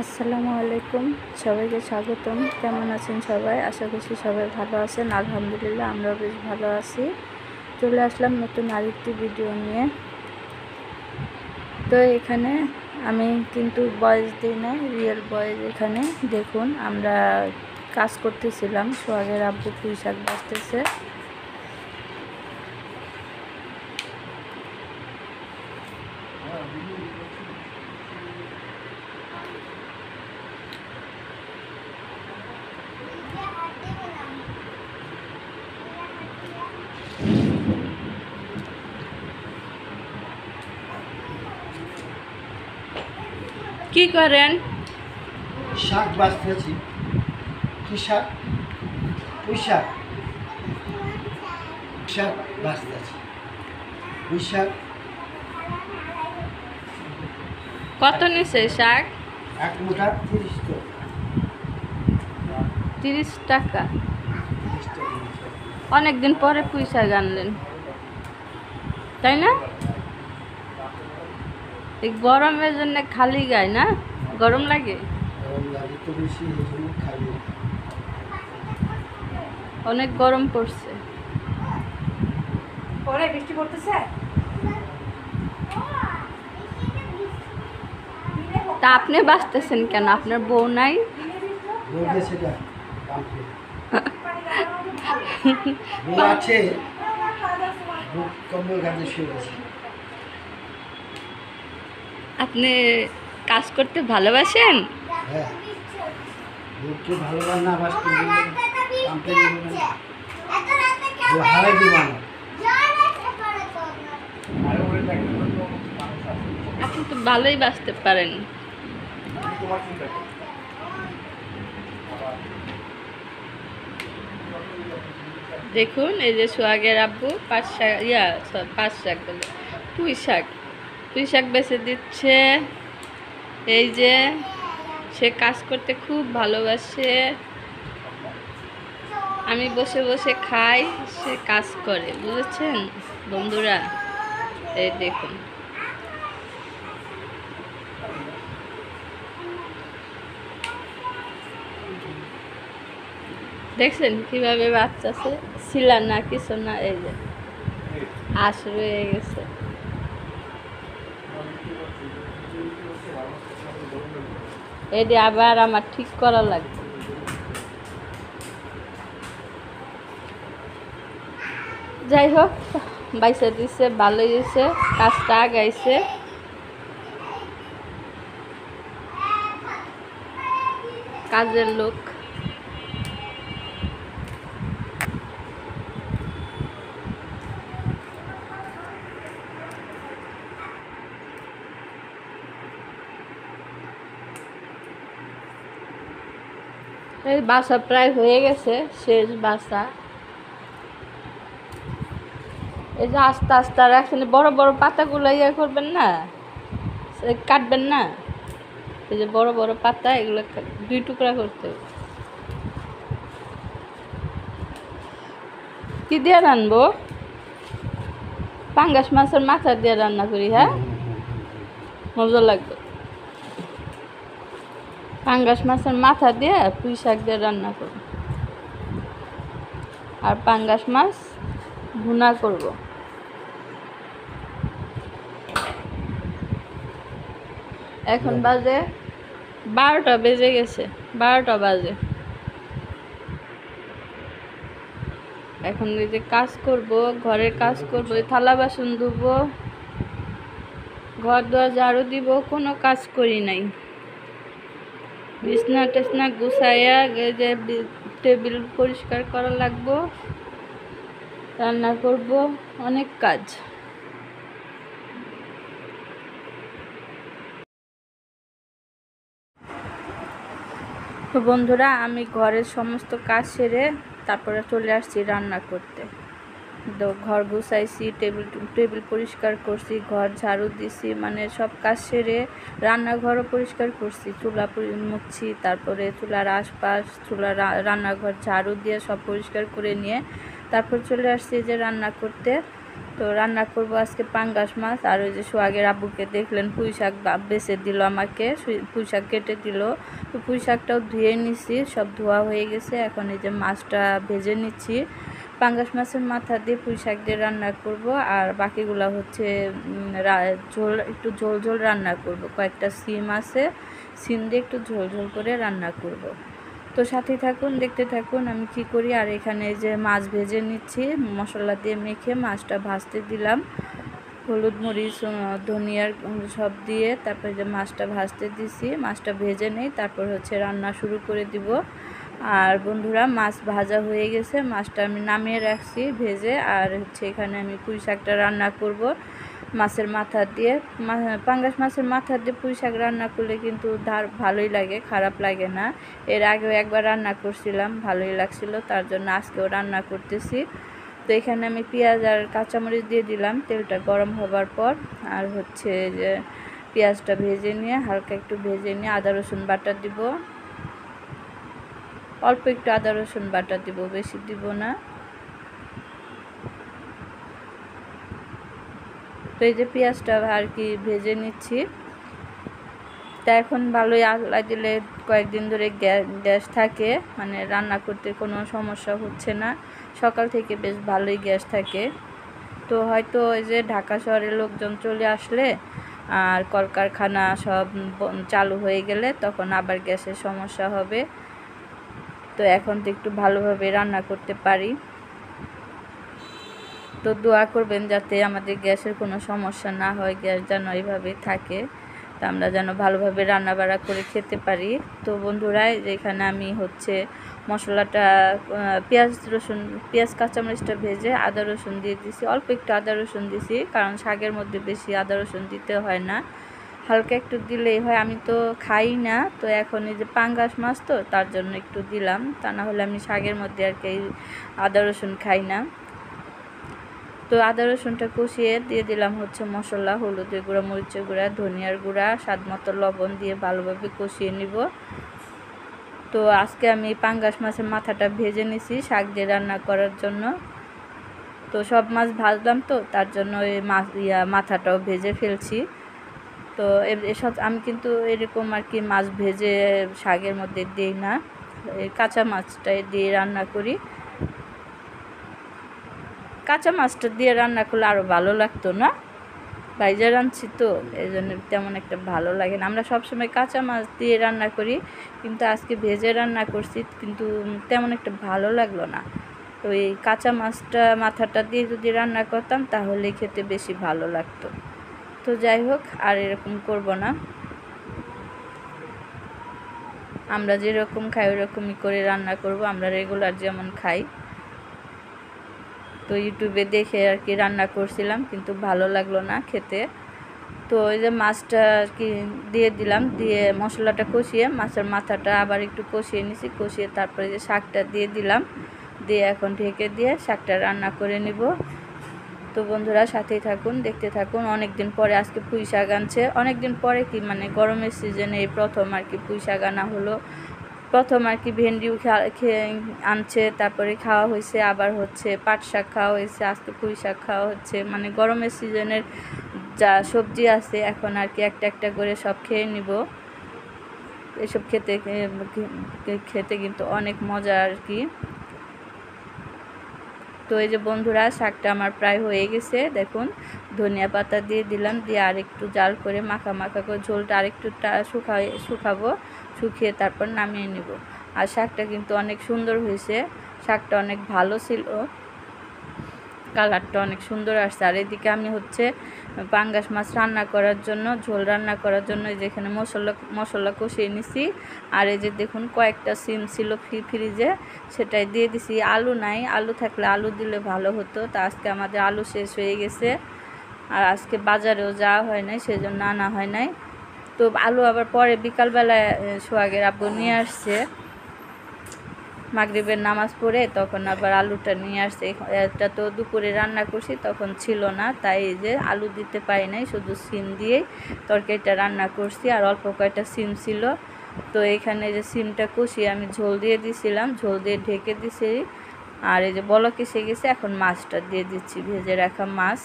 আসসালামু আলাইকুম, সবাইকে স্বাগতম। কেমন আছেন সবাই? আশা করছি সবাই ভালো আছেন। আলহামদুলিল্লাহ আমরাও বেশ ভালো আছি। চলে আসলাম নতুন আরেকটি ভিডিও নিয়ে। তো এখানে আমি কিন্তু ভয়েস দিই না, রিয়েল ভয়েস। এখানে দেখুন আমরা কাজ করতেছিলাম, সোহাগের আব্বু পুঁই শাক বাছতেছে। কি করেন? শাক বাছতেছি। কি শাক? পুঁই শাক। শাক বাছতেছি। পুঁই শাক কত নিছে শাক? এক মুঠা 30 টাকা। 30 টাকা। 30 টাকা নিচ্ছে। অনেকদিন পরে পুঁই শাক আনলেন, তাই না? এই গরমের জন্য খালি গায় না, গরম লাগে, গরম লাগে তো বেশি, এই জন্য খালি। অনেক গরম পড়ছে। পরে বৃষ্টি পড়তেছে। তা আপনি বাঁচতেছেন কেন? আপনার বউ নাই? বউ গেছে গা, কামকে। বউ আছে, বউ কম্বল গাছে শুয়ে গেছে। আপনি কাজ করতে ভালোবাসেন? হ্যাঁ, বউকে ভালোবাস না বাসতে কামকে নেবে না। বউ হারাই দিবা না। আপনি তো ভালোই বাঁচতে পারেন। দেখুন এই যে সোহাগের আব্বু পাঁচ শাক বলে পুঁই শাক বেছে দিচ্ছে। এই যে সে কাজ করতে খুব ভালোবাসে। আমি বসে বসে খাই, সে কাজ করে, বুঝেছেন বন্ধুরা? এই দেখুন, দেখছেন কিভাবে বাচ্চাছে, ছিলা না কিছু না। এই যে আশ রয়ে গেছে। এটি আবার আমার ঠিক করা লাগবে। যাই হোক, বাইসা দিচ্ছে, ভালোই দিচ্ছে, কাজটা আগাইছে। কাজের লোক। এই বাসা প্রায় হয়ে গেছে, শেষ বাসা। এই যে আস্তে আস্তে রাখছেন, বড় বড় পাতাগুলো ইয়ে করবেন না, কাটবেন না। এই যে বড় বড় পাতা, এগুলো 2 টুকরা করতে হবে। কি দিয়ে রানবো? পাঙ্গাস মাছের মাথা দিয়ে রান্না করি। হ্যাঁ, মজা লাগবে। পাঙ্গাস মাছের মাথা দিয়ে পুঁই শাক দিয়ে রান্না করব, আর পাঙ্গাস মাছ ভুনা করব। এখন বাজে 12টা বেজে গেছে, 12টা বাজে। এখন এই যে কাজ করব, ঘরের কাজ করব, থালা বাসন ধুবো, ঘর দোয়া ঝাড়ু দিব, কোনো কাজ করি নাই। বিছনা টেছনা গুছাইয়া যে টেবিল পরিষ্কার করা লাগবো, রান্না করব, অনেক কাজ। তো বন্ধুরা, আমি ঘরের সমস্ত কাজ সেরে তারপরে চলে আসছি রান্না করতে। তো ঘর গুছাইছি, টেবিল পরিষ্কার করছি, ঘর ঝাড়ু দিছি, মানে সব কাজ সেরে রান্নাঘরও পরিষ্কার করছি, চুলা মুছছি, তারপরে চুলার আশপাশ, রান্নাঘর ঝাড়ু দিয়ে সব পরিষ্কার করে নিয়ে তারপর চলে আসছি যে রান্না করতে। তো রান্না করব আজকে পাঙ্গাস মাছ। আর ওই যে সোহাগের আব্বুকে দেখলেন পুঁই শাক বেছে দিল আমাকে, পুঁই শাক কেটে দিল। তো পুঁই শাকটাও ধুয়ে নিচ্ছি, সব ধোয়া হয়ে গেছে। এখন এই যে মাছটা ভেজে নিচ্ছি। পাঙ্গাস মাছের মাথা দিয়ে পুঁই শাক দিয়ে রান্না করব, আর বাকিগুলো হচ্ছে ঝোল, একটু ঝোল ঝোল রান্না করব। কয়েকটা সিম আছে, সিম দিয়ে একটু ঝোল ঝোল করে রান্না করব। তো সাথে থাকুন, দেখতে থাকুন আমি কি করি। আর এখানে যে মাছ ভেজে নিচ্ছি, মশলা দিয়ে মেখে মাছটা ভাজতে দিলাম, হলুদ মরিচ ধনিয়ার সব দিয়ে। তারপরে যে মাছটা ভাজতে দিছি, মাছটা ভেজে নেই, তারপর হচ্ছে রান্না শুরু করে দিব। আর বন্ধুরা, মাছ ভাজা হয়ে গেছে, মাছটা আমি নামিয়ে রাখছি ভেজে। আর হচ্ছে এখানে আমি পুঁই শাকটা রান্না করব মাছের মাথা দিয়ে। পাঙ্গাস মাছের মাথা দিয়ে পুঁই শাক রান্না করলে কিন্তু ভালোই লাগে, খারাপ লাগে না। এর আগেও একবার রান্না করছিলাম, ভালোই লাগছিল, তার জন্য আজকেও রান্না করতেছি। তো এখানে আমি পেঁয়াজ আর কাঁচামরিচ দিয়ে দিলাম তেলটা গরম হবার পর। আর হচ্ছে যে পেঁয়াজটা ভেজে নিয়ে, হালকা একটু ভেজে নিয়ে আদা রসুন বাটা দিব, অল্প একটু আদা রসুন বাটা দিব, বেশি দিব না। তো এই যে পেঁয়াজটা আর কি ভেজে নিচ্ছি। তা এখন ভালোই আল্লাহ দিলে কয়েকদিন ধরে গ্যাস থাকে, মানে রান্না করতে কোনো সমস্যা হচ্ছে না। সকাল থেকে বেশ ভালোই গ্যাস থাকে। তো হয়তো ওই যে ঢাকা শহরের লোকজন চলে আসলে আর কলকারখানা সব চালু হয়ে গেলে তখন আবার গ্যাসের সমস্যা হবে। তো এখন তো একটু ভালোভাবে রান্না করতে পারি। তো দোয়া করবেন যাতে আমাদের গ্যাসের কোনো সমস্যা না হয়, গ্যাস যেন এইভাবেই থাকে, তা আমরা যেন ভালোভাবে রান্না বাড়া করে খেতে পারি। তো বন্ধুরা, এখানে আমি হচ্ছে মশলাটা পেঁয়াজ কাঁচামরিচটা ভেজে আদা রসুন দিয়ে দিছি, অল্প একটু আদা রসুন দিছি, কারণ শাকের মধ্যে বেশি আদা রসুন দিতে হয় না, হালকা একটু দিলেই হয়। আমি তো খাই না, তো এখন এই যে পাঙ্গাস মাছ তো তার জন্য একটু দিলাম, তা না হলে আমি শাকের মধ্যে আর কি আদা রসুন খাই না। তো আদা রসুনটা কষিয়ে দিয়ে দিলাম হচ্ছে মশলা, হলুদের গুঁড়া, মরিচের গুঁড়া, ধনিয়ার গুঁড়া, স্বাদ মতো লবণ দিয়ে ভালোভাবে কষিয়ে নিব। তো আজকে আমি পাঙ্গাস মাছের মাথাটা ভেজে নিছি শাক দিয়ে রান্না করার জন্য। তো সব মাছ ভাজলাম, তো তার জন্য এই মাথাটাও ভেজে ফেলছি। তো এসব আমি কিন্তু এরকম আর কি মাছ ভেজে শাকের মধ্যে দিই না, কাঁচা মাছটাই দিয়ে রান্না করি। কাঁচা মাছটা দিয়ে রান্না করলে আরও ভালো লাগতো না, ভাইজা রাঁধছি তো এই জন্য তেমন একটা ভালো লাগে না। আমরা সবসময় কাঁচা মাছ দিয়ে রান্না করি, কিন্তু আজকে ভেজে রান্না করছি, কিন্তু তেমন একটা ভালো লাগলো না। তো এই কাঁচা মাথাটা দিয়ে যদি রান্না করতাম তাহলে খেতে বেশি ভালো লাগতো। তো যাই হোক, আর এরকম করব না, আমরা যেরকম খাই ওরকমই করে রান্না করব, আমরা রেগুলার যেমন খাই। তো ইউটিউবে দেখে আর কি রান্না করছিলাম, কিন্তু ভালো লাগলো না খেতে। তো ওই যে মাছটা আর কি দিয়ে দিলাম, দিয়ে মশলাটা কষিয়ে মাছের মাথাটা আবার একটু কষিয়ে নিছি, কষিয়ে তারপরে যে শাকটা দিয়ে দিলাম, দিয়ে এখন ঢেকে দিয়ে শাকটা রান্না করে নিব। তো বন্ধুরা, সাথেই থাকুন, দেখতে থাকুন। অনেক দিন পরে আজকে পুঁই শাক আনছে, অনেক দিন পরে কি মানে গরমের সিজনে এই প্রথম আর কি পুঁই শাক আনা হলো। প্রথম আর কি ভেন্ডিও আনছে, তারপরে খাওয়া হয়েছে, আবার হচ্ছে পাট শাক খাওয়া হয়েছে, আজকে পুঁই শাক খাওয়া হচ্ছে। মানে গরমের সিজনের যা সবজি আছে এখন আর কি একটা একটা করে সব খেয়ে নিব। এসব খেতে কিন্তু অনেক মজা আর কি। তো এই যে বন্ধুরা, শাকটা আমার প্রায় হয়ে গেছে, দেখুন ধনিয়া পাতা দিয়ে দিলাম, দিয়ে আর একটু জাল করে মাখা করে ঝোলটা আরেকটু শুকাবো, শুকিয়ে তারপর নামিয়ে নিব। আর শাকটা কিন্তু অনেক সুন্দর হয়েছে, শাকটা অনেক ভালো ছিল, কালারটা অনেক সুন্দর আসছে। আর এদিকে আমি হচ্ছে পাঙ্গাস মাছ রান্না করার জন্য, ঝোল রান্না করার জন্য যেখানে মশলা কষিয়ে নিছি। আর এই যে দেখুন কয়েকটা সিম ছিল ফ্রিজে, সেটাই দিয়ে দিছি। আলু নাই, আলু থাকলে আলু দিলে ভালো হতো, তা আজকে আমাদের আলু শেষ হয়ে গেছে, আর আজকে বাজারেও যাওয়া হয় নাই, সেজন্য আনা হয় নাই। তো আলু আবার পরে বিকালবেলায় সোহাগের আব্বু নিয়ে আসছে, মাগরিবের নামাজ পড়ে তখন আবার আলুটা নিয়ে আসছে। এটা তো দুপুরে রান্না করছি, তখন ছিল না, তাই এই যে আলু দিতে পারি নাই, শুধু সিম দিয়েই তরকারিটা রান্না করছি। আর অল্প কয়েকটা সিম ছিল, তো এখানে যে সিমটা কষিয়ে আমি ঝোল দিয়ে দিছিলাম, ঝোল দিয়ে ঢেকে দিছি। আর এই যে বলক এসে গেছে, এখন মাছটা দিয়ে দিচ্ছি, ভেজে রাখা মাছ,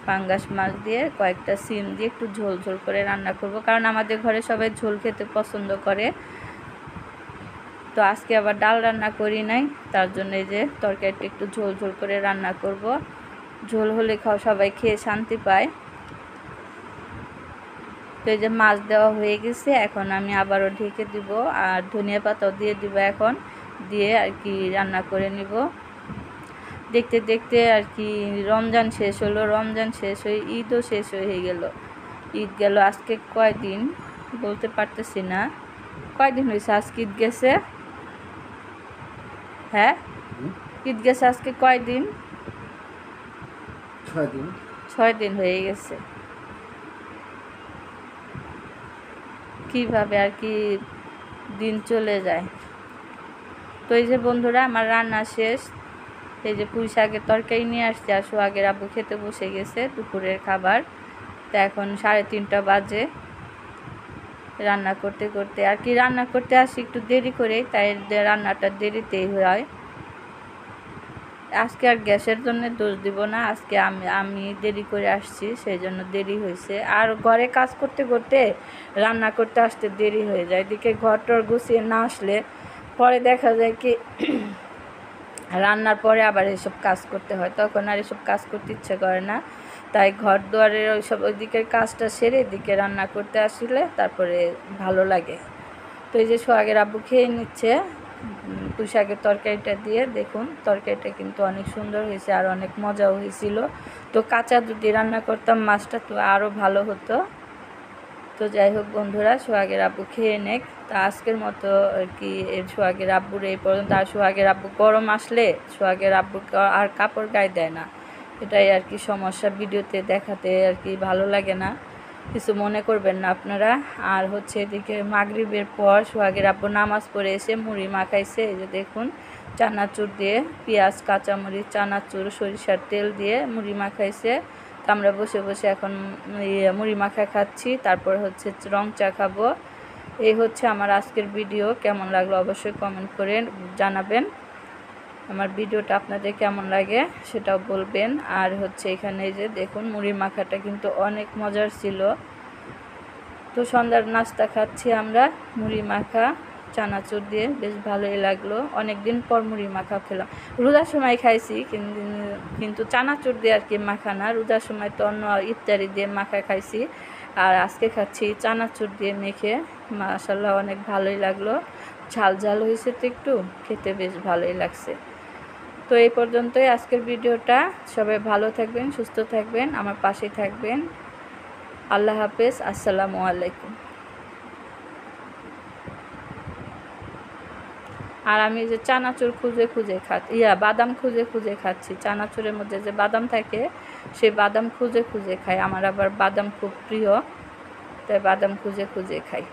পাঙ্গাস মাছ দিয়ে কয়েকটা সিম দিয়ে একটু ঝোল ঝোল করে রান্না করব, কারণ আমাদের ঘরে সবাই ঝোল খেতে পছন্দ করে। তো আজকে আবার ডাল রান্না করি নাই, তার জন্য এই যে তরকারিটা একটু ঝোল ঝোল করে রান্না করব। ঝোল হলে সবাই খেয়ে শান্তি পায়। তো এই যে মাছ দেওয়া হয়ে গেছে, এখন আমি আবারও ঢেকে দিব আর ধনিয়া পাতাও দিয়ে দিব, এখন দিয়ে আর কি রান্না করে নিব। দেখতে দেখতে আর কি রমজান শেষ হলো, রমজান শেষ হয়ে ঈদও শেষ হয়ে গেল। ঈদ গেল আজকে কয়দিন বলতে পারতেছি না, কয়দিন হয়েছে আজকে ঈদ গেছে? হ্যাঁ, ঈদ গেছে আজকে কয়দিন? 6 দিন। 6 দিন হয়ে গেছে। কিভাবে আর কি দিন চলে যায়। তো এই যে বন্ধুরা, আমার রান্না শেষ। এই যে পুঁই শাকের তরকারি নিয়ে আসছি, আর সোহাগের আব্বু খেতে বসে গেছে দুপুরের খাবার। তো এখন 3:30 বাজে। রান্না করতে করতে আর কি রান্না করতে আসি একটু দেরি করে, তাই রান্নাটা দেরিতেই হয়। আজকে আর গ্যাসের জন্য দোষ দিব না, আজকে আমি দেরি করে আসছি, সেই জন্য দেরি হয়েছে। আর ঘরে কাজ করতে করতে রান্না করতে আসতে দেরি হয়ে যায়। এদিকে ঘরটর গুছিয়ে না আসলে পরে দেখা যায় কি রান্নার পরে আবার এসব কাজ করতে হয়, তখন আর এসব কাজ করতে ইচ্ছে করে না। তাই ঘর দুয়ারের ওইদিকের কাজটা সেরে এদিকে রান্না করতে আসলে তারপরে ভালো লাগে। তো এই যে সোহাগের আব্বু খেয়ে নিচ্ছে পুঁই শাকের তরকারিটা দিয়ে। দেখুন তরকারিটা কিন্তু অনেক সুন্দর হয়েছে আর অনেক মজাও হয়েছিল। তো কাঁচা যদি রান্না করতাম মাছটা তো আরও ভালো হতো। তো যাই হোক বন্ধুরা, সোহাগের আব্বু খেয়ে নেক। তা আজকের মতো আর কি সোহাগের আব্বুর এই পর্যন্ত। আর সোহাগের আব্বু গরম আসলে সোহাগের আব্বু আর কাপড় গায়ে দেয় না, এটাই আর কি সমস্যা। ভিডিওতে দেখাতে আর কি ভালো লাগে না, কিছু মনে করবেন না আপনারা। আর হচ্ছে এদিকে মাগরিবের পর সোহাগের আব্বু নামাজ পড়ে এসে মুড়ি মাখাইছে। এই যে দেখুন চানাচুর দিয়ে, পেঁয়াজ, কাঁচামরিচ, চানাচুর, সরিষার তেল দিয়ে মুড়ি মাখাইছে। তো আমরা বসে বসে এখন মুড়ি মাখা খাচ্ছি, তারপর হচ্ছে রং চা খাবো। এই হচ্ছে আমার আজকের ভিডিও। কেমন লাগলো অবশ্যই কমেন্ট করে জানাবেন। আমার ভিডিওটা আপনাদের কেমন লাগে সেটাও বলবেন। আর হচ্ছে এখানে যে দেখুন মুড়ি মাখাটা কিন্তু অনেক মজার ছিল। তো সন্ধ্যার নাস্তা খাচ্ছি আমরা মুড়ি মাখা চানাচুর দিয়ে, বেশ ভালোই লাগলো। অনেক দিন পর মুড়ি মাখা খেলাম। রোজার সময় খাইছি কিন্তু চানাচুর দিয়ে আর কি মাখা না, রোজার সময় তো অন্য ইফতারি দিয়ে মাখা খাইছি। আর আজকে খাচ্ছি চানাচুর দিয়ে মেখে, মাশাআল্লাহ অনেক ভালোই লাগলো। ঝাল ঝাল হয়েছে তো একটু, খেতে বেশ ভালোই লাগছে। তো এই পর্যন্তই আজকের ভিডিওটা। সবাই ভালো থাকবেন, সুস্থ থাকবেন, আমার পাশে থাকবেন। আল্লাহ হাফেজ, আসসালামু আলাইকুম। আর আমি যে চানাচুর খুঁজে খুঁজে বাদাম খুঁজে খুঁজে খাচ্ছি। চানাচুরের মধ্যে যে বাদাম থাকে সেই বাদাম খুঁজে খুঁজে খাই। আমার আবার বাদাম খুব প্রিয়, তাই বাদাম খুঁজে খুঁজে খাই।